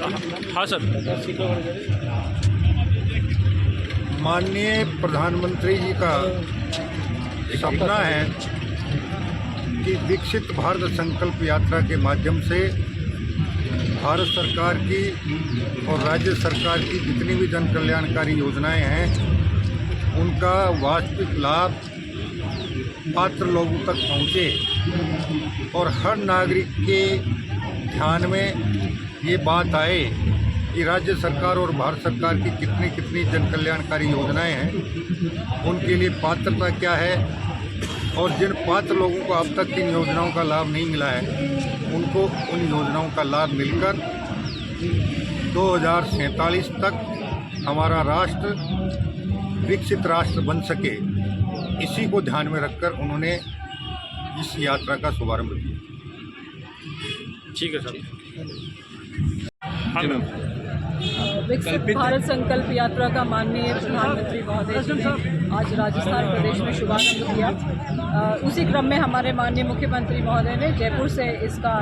हाँ सर। माननीय प्रधानमंत्री जी का सपना है कि विकसित भारत संकल्प यात्रा के माध्यम से भारत सरकार की और राज्य सरकार की जितनी भी जन कल्याणकारी योजनाएं हैं उनका वास्तविक लाभ पात्र लोगों तक पहुँचे और हर नागरिक के ध्यान में ये बात आए कि राज्य सरकार और भारत सरकार की कितनी कितनी जन कल्याणकारी योजनाएं हैं, उनके लिए पात्रता क्या है और जिन पात्र लोगों को अब तक इन योजनाओं का लाभ नहीं मिला है उनको उन योजनाओं का लाभ मिलकर 2047 तक हमारा राष्ट्र विकसित राष्ट्र बन सके, इसी को ध्यान में रखकर उन्होंने इस यात्रा का शुभारंभ किया। ठीक है सर। हाँ मैम। विकसित भारत संकल्प यात्रा का माननीय प्रधानमंत्री महोदय जी ने आज राजस्थान प्रदेश में शुभारंभ किया। उसी क्रम में हमारे माननीय मुख्यमंत्री महोदय ने जयपुर से इसका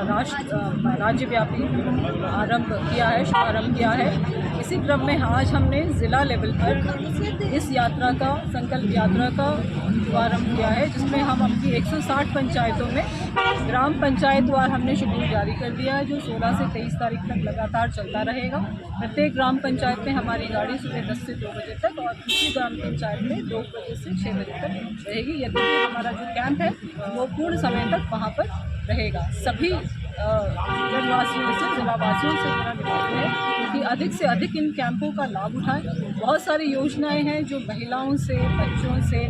राज्यव्यापी आरंभ किया है, शुभारंभ किया है। इसी क्रम में आज हमने ज़िला लेवल पर इस यात्रा का संकल्प यात्रा का शुभारंभ किया है, जिसमें हम अपनी 160 पंचायतों में ग्राम पंचायत वार हमने शेड्यूल जारी कर दिया है, जो 16 से 23 तारीख तक लगातार चलता रहेगा। प्रत्येक ग्राम पंचायत में हमारी गाड़ी सुबह 10 से 2 बजे तक और दूसरी ग्राम पंचायत में 2 बजे से 6 बजे तक रहेगी। यदि हमारा जो कैंप है वो पूर्ण समय तक वहाँ पर रहेगा। सभी जनवासियों से, जिलावासियों से मेरा निवेदन है कि अधिक से अधिक इन कैंपों का लाभ उठाएं। बहुत सारी योजनाएं हैं जो महिलाओं से, बच्चों से,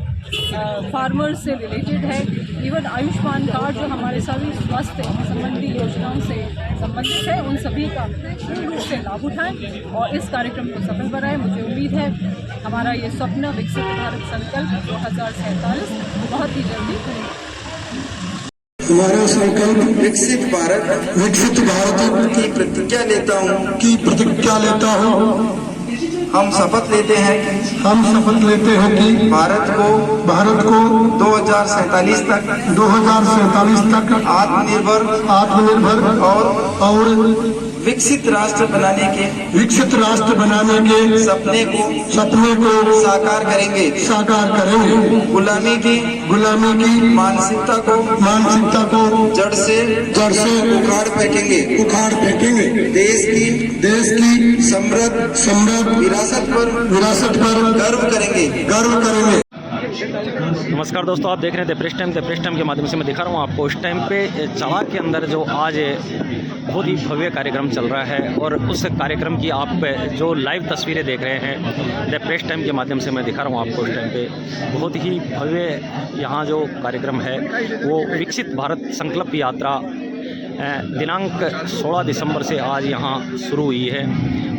फार्मर्स से रिलेटेड है। इवन आयुष्मान कार्ड जो हमारे सभी स्वास्थ्य संबंधी योजनाओं से संबंधित है, उन सभी का पूर्ण रूप से लाभ उठाएं और इस कार्यक्रम को सफल बनाएं। मुझे उम्मीद है हमारा ये स्वप्न विकसित भारत संकल्प 2047 बहुत ही जल्दी पूर्ण। हमारा संकल्प विकसित भारत की प्रतिज्ञा लेता हूँ हम शपथ लेते हैं कि भारत को 2047 तक आत्मनिर्भर और विकसित राष्ट्र बनाने के सपने को साकार करेंगे। गुलामी की मानसिकता को जड़ से उखाड़ फेंकेंगे। देश की समृद्ध विरासत पर गर्व करेंगे। नमस्कार दोस्तों, आप देख रहे हैं द प्रेस टाइम के माध्यम से मैं दिखा रहा हूँ आपको इस टाइम पे चला के अंदर जो आज बहुत ही भव्य कार्यक्रम चल रहा है और उस कार्यक्रम की आप जो लाइव तस्वीरें देख रहे हैं द प्रेस टाइम के माध्यम से मैं दिखा रहा हूँ आपको इस टाइम पे बहुत ही भव्य यहाँ जो कार्यक्रम है वो विकसित भारत संकल्प यात्रा दिनांक 16 दिसंबर से आज यहाँ शुरू हुई है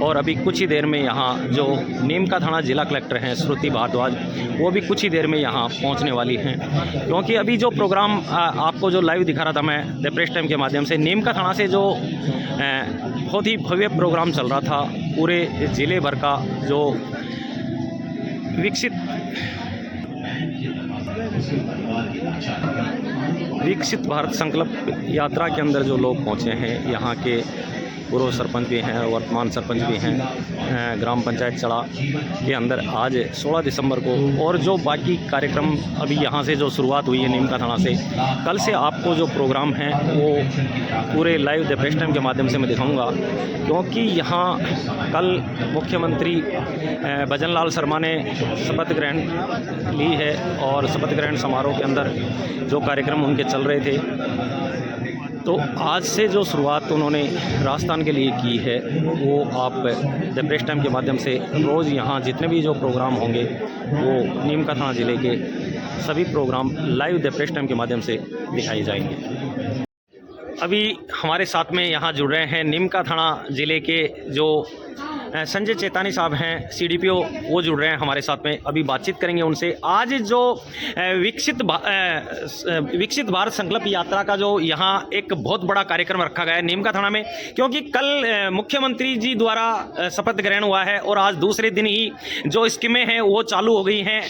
और अभी कुछ ही देर में यहाँ जो नीमका थाना जिला कलेक्टर हैं श्रुति भारद्वाज, वो भी कुछ ही देर में यहाँ पहुँचने वाली हैं। क्योंकि अभी जो प्रोग्राम आपको जो लाइव दिखा रहा था मैं द प्रेस टाइम के माध्यम से, नीमका थाना से जो बहुत ही भव्य प्रोग्राम चल रहा था पूरे ज़िले भर का, जो विकसित भारत संकल्प यात्रा के अंदर जो लोग पहुँचे हैं, यहाँ के पूर्व सरपंच भी हैं, वर्तमान सरपंच भी हैं, ग्राम पंचायत चढ़ा के अंदर आज 16 दिसंबर को, और जो बाकी कार्यक्रम अभी यहाँ से जो शुरुआत हुई है नीमका थाना से, कल से आपको जो प्रोग्राम हैं वो पूरे लाइव द प्रेस टाइम के माध्यम से मैं दिखाऊंगा। क्योंकि यहाँ कल मुख्यमंत्री भजन लाल शर्मा ने शपथ ग्रहण ली है और शपथ ग्रहण समारोह के अंदर जो कार्यक्रम उनके चल रहे थे, तो आज से जो शुरुआत उन्होंने राजस्थान के लिए की है वो आप द प्रेस टाइम के माध्यम से रोज़ यहाँ जितने भी जो प्रोग्राम होंगे वो नीमका थाना ज़िले के सभी programme live the press time के माध्यम से दिखाए जाएंगे। अभी हमारे साथ में यहाँ जुड़ रहे हैं नीमका थाना ज़िले के जो संजय चेतानी साहब हैं, CDPO, वो जुड़ रहे हैं हमारे साथ में। अभी बातचीत करेंगे उनसे। आज जो विकसित भारत संकल्प यात्रा का जो यहाँ एक बहुत बड़ा कार्यक्रम रखा गया है नीमका थाना में, क्योंकि कल मुख्यमंत्री जी द्वारा शपथ ग्रहण हुआ है और आज दूसरे दिन ही जो स्कीमें हैं वो चालू हो गई हैं।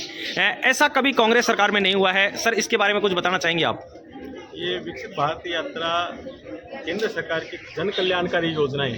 ऐसा कभी कांग्रेस सरकार में नहीं हुआ है। सर, इसके बारे में कुछ बताना चाहेंगे आप? ये विकसित भारत यात्रा केंद्र सरकार की जन कल्याणकारी योजनाएं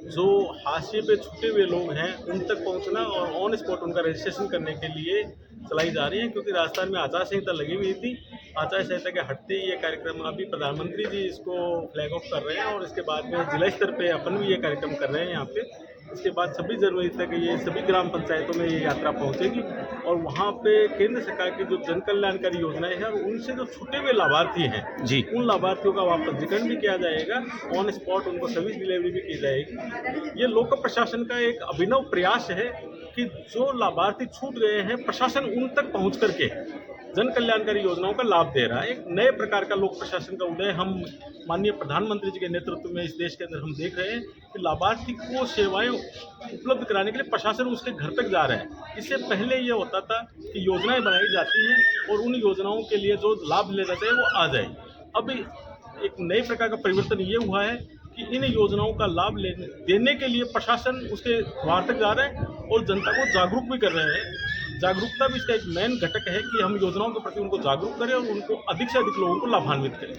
जो हाशिए पे छूटे हुए लोग हैं उन तक पहुंचना और ऑन स्पॉट उनका रजिस्ट्रेशन करने के लिए चलाई जा रही है, क्योंकि राजस्थान में आचार संहिता लगी हुई थी। आचार संहिता के हटते ही ये कार्यक्रम अभी प्रधानमंत्री जी इसको फ्लैग ऑफ कर रहे हैं और इसके बाद में जिला स्तर पे अपन भी ये कार्यक्रम कर रहे हैं यहाँ पे। इसके बाद 26 जनवरी तक ये सभी ग्राम पंचायतों में ये यात्रा पहुंचेगी और वहाँ पे केंद्र सरकार की जो जन कल्याणकारी योजनाएं हैं उनसे जो छूटे हुए लाभार्थी हैं जी, उन लाभार्थियों का वहाँ पंजीकरण भी किया जाएगा, ऑन स्पॉट उनको सर्विस डिलीवरी भी की जाएगी। ये लोक प्रशासन का एक अभिनव प्रयास है कि जो लाभार्थी छूट गए हैं प्रशासन उन तक पहुँच करके जन कल्याणकारी योजनाओं का लाभ दे रहा है। एक नए प्रकार का लोक प्रशासन का उदय हम माननीय प्रधानमंत्री जी के नेतृत्व में इस देश के अंदर हम देख रहे हैं कि लाभार्थी को सेवाएं उपलब्ध कराने के लिए प्रशासन उसके घर तक जा रहा है। इससे पहले ये होता था कि योजनाएं बनाई जाती हैं और उन योजनाओं के लिए जो लाभ ले जाते हैं वो आ जाए। अब एक नए प्रकार का परिवर्तन ये हुआ है कि इन योजनाओं का लाभ देने के लिए प्रशासन उसके द्वार तक जा रहा है और जनता को जागरूक भी कर रहे हैं। जागरूकता भी इसका एक मेन घटक है कि हम योजनाओं के प्रति उनको जागरूक करें और उनको अधिक से अधिक लोगों को लाभान्वित करें।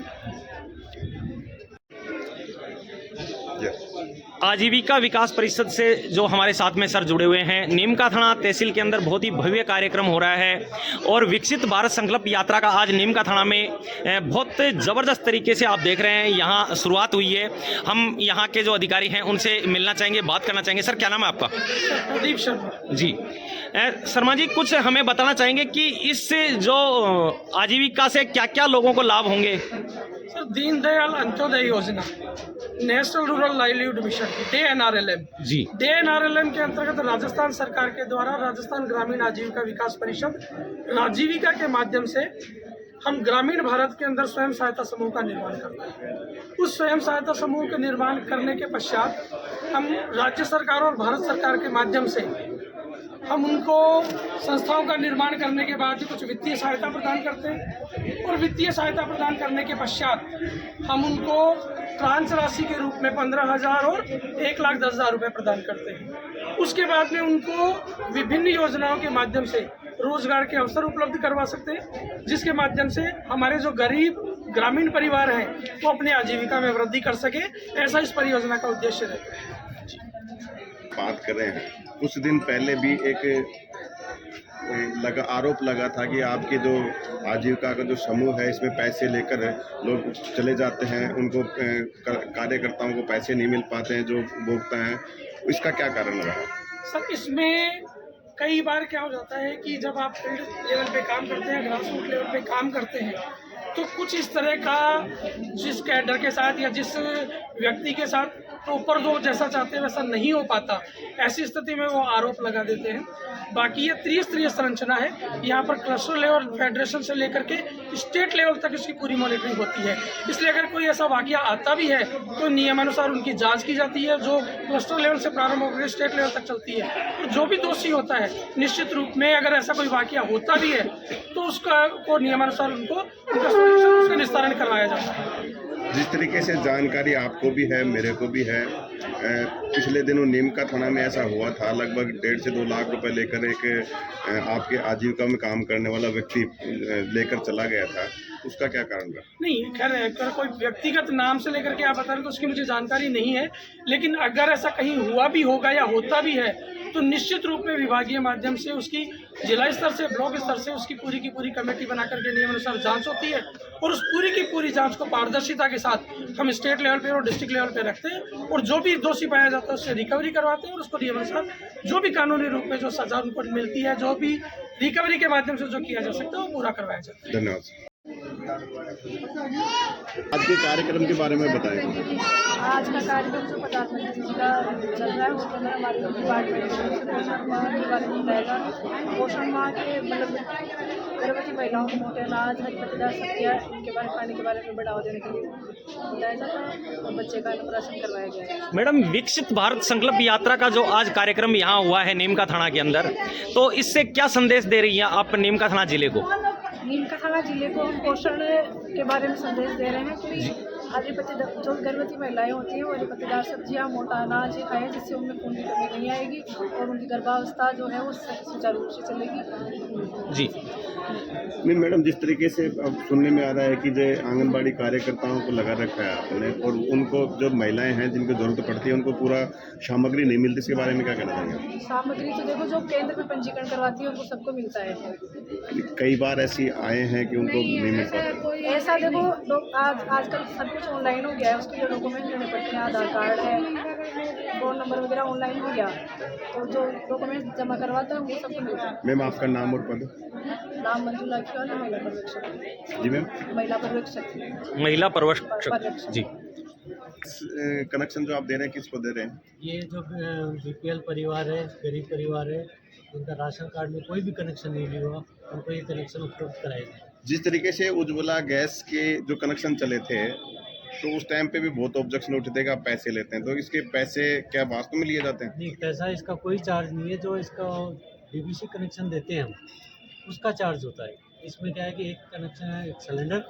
आजीविका विकास परिषद से जो हमारे साथ में सर जुड़े हुए हैं, नीमका थाना तहसील के अंदर बहुत ही भव्य कार्यक्रम हो रहा है और विकसित भारत संकल्प यात्रा का आज नीमका थाना में बहुत ज़बरदस्त तरीके से आप देख रहे हैं यहाँ शुरुआत हुई है। हम यहाँ के जो अधिकारी हैं उनसे मिलना चाहेंगे, बात करना चाहेंगे। सर क्या नाम है आपका? प्रदीप शर्मा जी। शर्मा जी, कुछ हमें बताना चाहेंगे कि इससे जो आजीविका से क्या क्या लोगों को लाभ होंगे? सर, दीनदयाल अंत्योदय योजना, national rural livelihood mission DNRLM जी, DNRLM के अंतर्गत राजस्थान सरकार के द्वारा राजस्थान ग्रामीण आजीविका विकास परिषद राजीविका के माध्यम से हम ग्रामीण भारत के अंदर स्वयं सहायता समूह का निर्माण करते हैं। उस स्वयं सहायता समूह के निर्माण करने के पश्चात हम राज्य सरकार और भारत सरकार के माध्यम से हम उनको संस्थाओं का निर्माण करने के बाद कुछ वित्तीय सहायता प्रदान करते हैं और वित्तीय सहायता प्रदान करने के पश्चात हम उनको ट्रांस राशि के रूप में 15,000 और 1,10,000 रुपये प्रदान करते हैं। उसके बाद में उनको विभिन्न योजनाओं के माध्यम से रोजगार के अवसर उपलब्ध करवा सकते हैं, जिसके माध्यम से हमारे जो गरीब ग्रामीण परिवार हैं वो अपनी आजीविका में वृद्धि कर सके। ऐसा इस परियोजना का उद्देश्य रहता है। बात कर रहे हैं, कुछ दिन पहले भी एक आरोप लगा था कि आपके जो आजीविका का जो समूह है इसमें पैसे लेकर लोग चले जाते हैं, उनको कार्यकर्ताओं को पैसे नहीं मिल पाते हैं जो भोगता है। इसका क्या कारण रहा? सर, इसमें कई बार क्या हो जाता है कि जब आप फील्ड लेवल पे काम करते हैं, ग्रास रूट लेवल पे काम करते हैं, तो कुछ इस तरह का जिस कैडर के साथ या जिस व्यक्ति के साथ प्रॉपर जो जैसा चाहते हैं वैसा नहीं हो पाता, ऐसी स्थिति में वो आरोप लगा देते हैं। बाकी ये त्रिस्तरीय संरचना है, यहाँ पर क्लस्टर लेवल फेडरेशन से लेकर के स्टेट लेवल तक इसकी पूरी मॉनिटरिंग होती है। इसलिए अगर कोई ऐसा वाकया आता भी है तो नियमानुसार उनकी जांच की जाती है, जो क्लस्टर लेवल से प्रारंभ होकर स्टेट लेवल तक चलती है। और जो भी दोषी होता है निश्चित रूप में अगर ऐसा कोई वाकया होता भी है तो उसका को नियमानुसार उनको उसका निस्तारण करवाया जाता है। जिस तरीके से जानकारी आपको भी है, मेरे को भी है, पिछले दिनों नीमका थाना में ऐसा हुआ था, लगभग 1.5 से 2 लाख रुपए लेकर एक आपके आजीविका में काम करने वाला व्यक्ति लेकर चला गया था। उसका क्या कारण रहा? नहीं, खैर कोई व्यक्तिगत नाम से लेकर के आप बता रहे तो उसकी मुझे जानकारी नहीं है, लेकिन अगर ऐसा कहीं हुआ भी होगा या होता भी है तो निश्चित रूप में विभागीय माध्यम से उसकी जिला स्तर से ब्लॉक स्तर से उसकी पूरी की पूरी कमेटी बना करके नियमानुसार जांच होती है और उस पूरी की पूरी जांच को पारदर्शिता के साथ हम स्टेट लेवल पे और डिस्ट्रिक्ट लेवल पे रखते हैं और जो भी दोषी पाया जाता है उससे रिकवरी करवाते हैं और उसको नियमानुसार जो भी कानूनी रूप में जो सजा उनको मिलती है, जो भी रिकवरी के माध्यम से जो किया जा सकता है वो पूरा करवाया जाता है। धन्यवाद। आज के कार्यक्रम के बारे में बताएं। आज का कार्यक्रम जो प्रधानमंत्री जी का चल रहा है उसके अंदर हमारे डिपार्टमेंट पोषण माह के बारे में बताएगा। पोषण माह के मतलब गर्भवती महिलाओं को मोटे अनाज, हरी पत्तेदार सब्जियाँ इनके बारे पानी के बारे में बढ़ावा देने के लिए बताया जाता है और बच्चे का अन्नप्राशन करवाया गया है। मैडम, विकसित भारत संकल्प यात्रा का जो आज कार्यक्रम यहाँ हुआ है नीमका थाना के अंदर, तो इससे क्या संदेश दे रही हैं आप नीमका थाना जिले को? नीमका थाना जिले को हम पोषण के बारे में संदेश दे रहे हैं कि जो गर्भवती महिलाएं होती हैं वो हरी पत्तेदार सब्जियां, मोटा अनाज ये खाएं, जिससे उनमें खून की कमी नहीं आएगी और उनकी गर्भावस्था जो है वो सुचारू रूप से चलेगी। जी नहीं मैडम, जिस तरीके से अब सुनने में आ रहा है कि जो आंगनबाड़ी कार्यकर्ताओं को लगा रखा है आपने, और उनको जो महिलाएं हैं जिनको जरूरत पड़ती है उनको पूरा सामग्री नहीं मिलती, इसके बारे में क्या कहना चाहेंगे? सामग्री तो देखो जो केंद्र में पंजीकरण करवाती है उनको सबको मिलता है। कई बार ऐसी आए हैं कि उनको नहीं मिल पाता। ऐसा देखो आजकल सब कुछ ऑनलाइन हो गया है, उसके लिए डॉक्यूमेंट लेने पड़ते हैं, आधार कार्ड है, फोन नंबर वगैरह ऑनलाइन हो गया, तो जो डॉक्यूमेंट जमा करवाता है वो सबको मिलता है। मैम आपका नाम और पद? नाम मंजुला खिवाल, महिला पर्यवेक्षक। जी मैम। महिला पर्यवेक्षक। महिला पर्यवेक्षक जी। कनेक्शन जो आप दे रहे हैं किसको दे रहे हैं? ये जो बीपीएल परिवार है, गरीब परिवार है, उनका राशन कार्ड में कोई भी कनेक्शन नहीं लिया हुआ, उनको ये कनेक्शन उपलब्ध कराए थे। जिस तरीके से उज्ज्वला गैस के जो कनेक्शन चले थे तो उस टाइम पे भी बहुत ऑब्जेक्शन उठे थे कि आप पैसे लेते हैं, तो इसके पैसे क्या वास्तव में लिए जाते हैं? नहीं, पैसा इसका कोई चार्ज नहीं है। जो इसका डीवीसी कनेक्शन देते हैं हम, उसका चार्ज होता है। इसमें क्या है कि एक कनेक्शन है, एक सिलेंडर,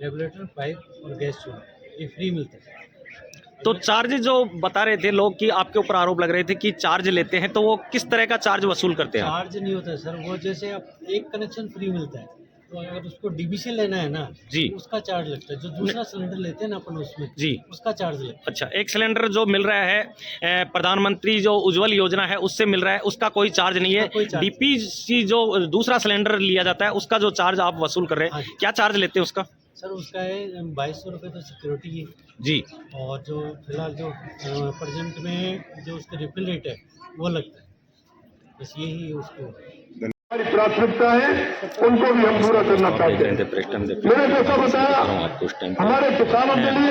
रेगुलेटर, पाइप और गैस चूल्हा, ये फ्री मिलता है। तो चार्ज जो बता रहे थे लोग कि आपके ऊपर आरोप लग रहे थे कि चार्ज लेते हैं, तो वो किस तरह का चार्ज वसूल करते हैं? चार्ज नहीं होता है सर, वो जैसे अब एक कनेक्शन फ्री मिलता है, तो अगर उसको डीबीसी लेना है ना जी, तो उसका चार्ज लगता है। जो दूसरा सिलेंडर लेते हैं ना अपन उसमें जी, उसका चार्ज लगता है। अच्छा, एक सिलेंडर जो मिल रहा है प्रधानमंत्री जो उज्ज्वल योजना है उससे मिल रहा है, उसका कोई चार्ज नहीं है। डीपीसी जो दूसरा सिलेंडर लिया जाता है उसका जो चार्ज आप वसूल कर रहे हैं, क्या चार्ज लेते हैं उसका? सर उसका है 2200 रुपये तो सिक्योरिटी है जी, और जो फिलहाल जो प्रेजेंट में जो उसका रिफिल रेट है वो लगता है, बस यही उसको। हमारी प्राथमिकता है, उनको भी हम पूरा करना चाहते हैं। मैंने जैसा बताया, हमारे किसानों के लिए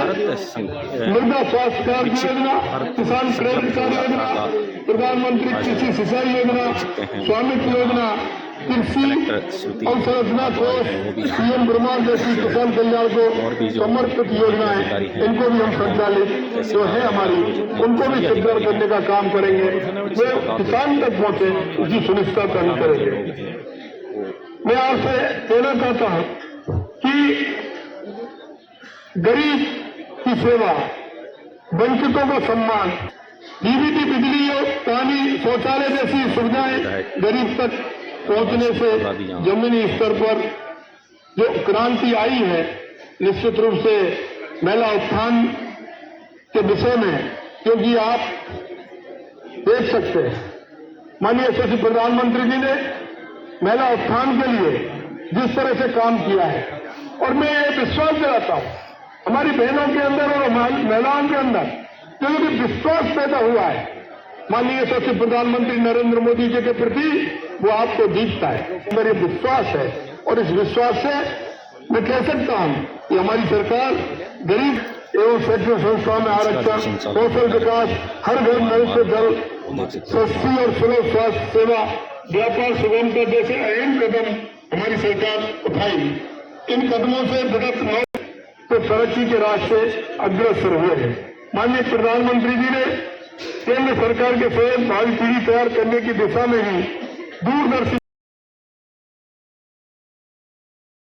मृदा स्वास्थ्य कार्ड योजना, किसान क्रेडिट कार्ड योजना, प्रधानमंत्री कृषि सिंचाई योजना, स्वामित्व योजना, कृषि अवसंरचना कोष, पीएम ब्रह्मांड जैसी किसान कल्याण को समर्पित योजनाएं, इनको भी हम संचालित जो है हमारी, उनको भी सुदृढ़ करने का काम करेंगे। वे किसान तक पहुंचे इसकी सुनिश्चितता हम करेंगे। मैं आपसे कहना चाहता हूं कि गरीब की सेवा, वंचितों को सम्मान, डीबीटी, बिजली और पानी, शौचालय जैसी सुविधाएं गरीब तक पहुंचने से जमीनी स्तर पर जो क्रांति आई है, निश्चित रूप से महिला उत्थान के विषय में, क्योंकि आप देख सकते हैं माननीय यशस्वी प्रधानमंत्री जी ने महिला उत्थान के लिए जिस तरह से काम किया है, और मैं ये विश्वास दिलाता हूं हमारी बहनों के अंदर और हमारी महिलाओं के अंदर जो विश्वास पैदा हुआ है माननीय यशस्वी प्रधानमंत्री नरेंद्र मोदी जी के प्रति, वो आपको दिखता है। मेरे विश्वास है और इस विश्वास से मैं कह सकता हूं कि हमारी सरकार गरीब एवं शैक्षणिक संस्थाओं में आरक्षण, कौशल विकास, हर घर नल से जल, सस्ती और सुलभ स्वास्थ्य सेवा, व्यापार सुगमता जैसे अहम कदम हमारी सरकार उठाई। इन कदमों से विगत 9 तो तरक्की के रास्ते अग्रसर हुए हैं। माननीय प्रधानमंत्री जी ने केंद्र सरकार के सहयोग भावी पीढ़ी तैयार करने की दिशा में ही दूरदर्शी